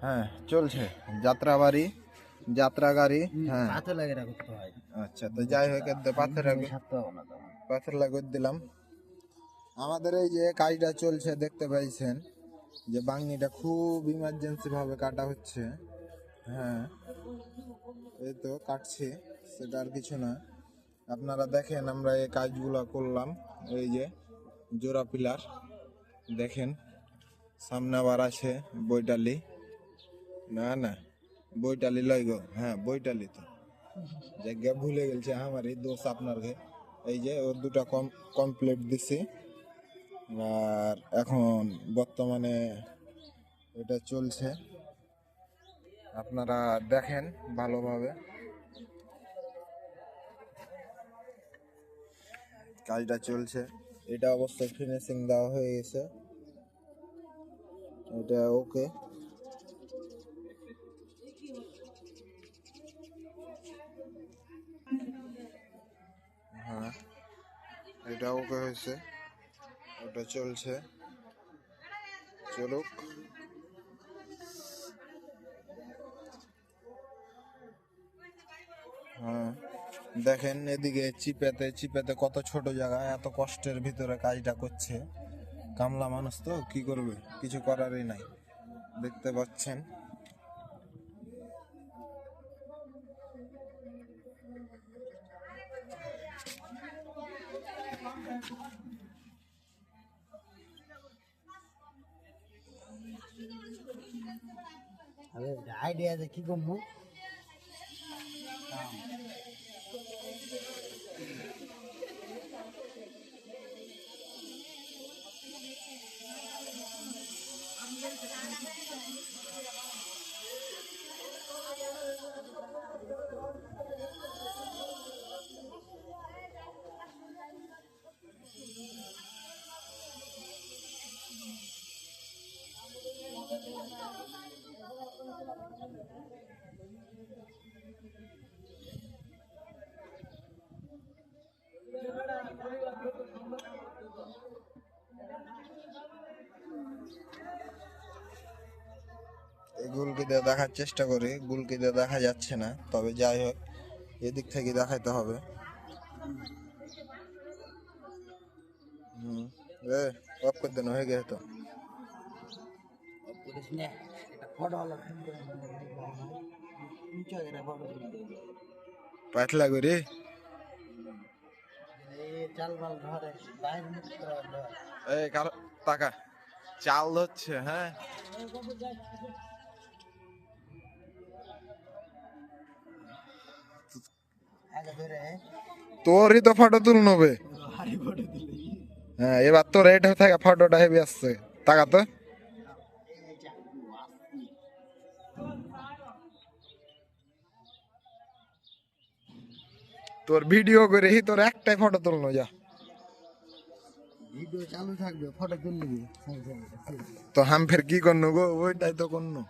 হ্যাঁ চলছে যাত্রাবাড়ি যাত্রা গাড়ি। হ্যাঁ পাথর লাগে করতে হয়। আচ্ছা, তো যাই হোক পাথর লাগিয়ে দিলাম। আমাদের এই যে কাজটা চলছে দেখতে পাইছেন যে বাংনিটা খুব ইমার্জেন্সি ভাবে কাটা হচ্ছে। হ্যাঁ এই তো কাটছি, সেটা আর কিছু না। আপনারা দেখেন আমরা এই কাজগুলো করলাম। এই যে জোড়া পিলার দেখেন, সামনে আবার আছে বৈটালি, না না বৈটালি লই গো, হ্যাঁ বৈটালি, তো জায়গা ভুলে গেছে আমার এই দোষ আপনাকে। এই যে ওর দুটা কমপ্লিট দিছি, আর এখন বর্তমানে এটা চলছে, আপনারা দেখেন ভালোভাবে। কাজটা চলছে, এটা অবশ্যই ফিনিশিং দেওয়া হয়ে গেছে, এটা ওকে। হ্যাঁ এটা ওকে হয়েছে, ওটা চলছে, চলুক। হ্যাঁ দেখেন এদিকে চিপেতে চিপেতে কত ছোট জায়গা, এত কষ্টের ভিতরে কাজটা করছে। কামলা মানুষ তো কি করবে, কিছু করারই নাই, দেখতে পাচ্ছেন। আইডিয়া আছে কি করবো। এই গুলকি দিয়ে দেখার চেষ্টা করি, গুলকি দিয়ে দেখা যাচ্ছে না, তবে যাই হোক এদিক থেকে দেখাইতে হবে। এ অফ করে দেন, হয়ে গেছে তো। পাতলা করে এই কারো টাকা চাল ধরছে। হ্যাঁ তোরই তো ফটো তুল নেবে। হ্যাঁ এবার তোর এটা থাকে ফটোটা হেভি আসছে, টাকা তো তোর ভিডিও করে তোর একটাই ফটো তুলনো যা। ভিডিও চালু থাকবে, ফটো তুলবি তো হাম ফের কি করনো গো, ওইটাই তো করনো।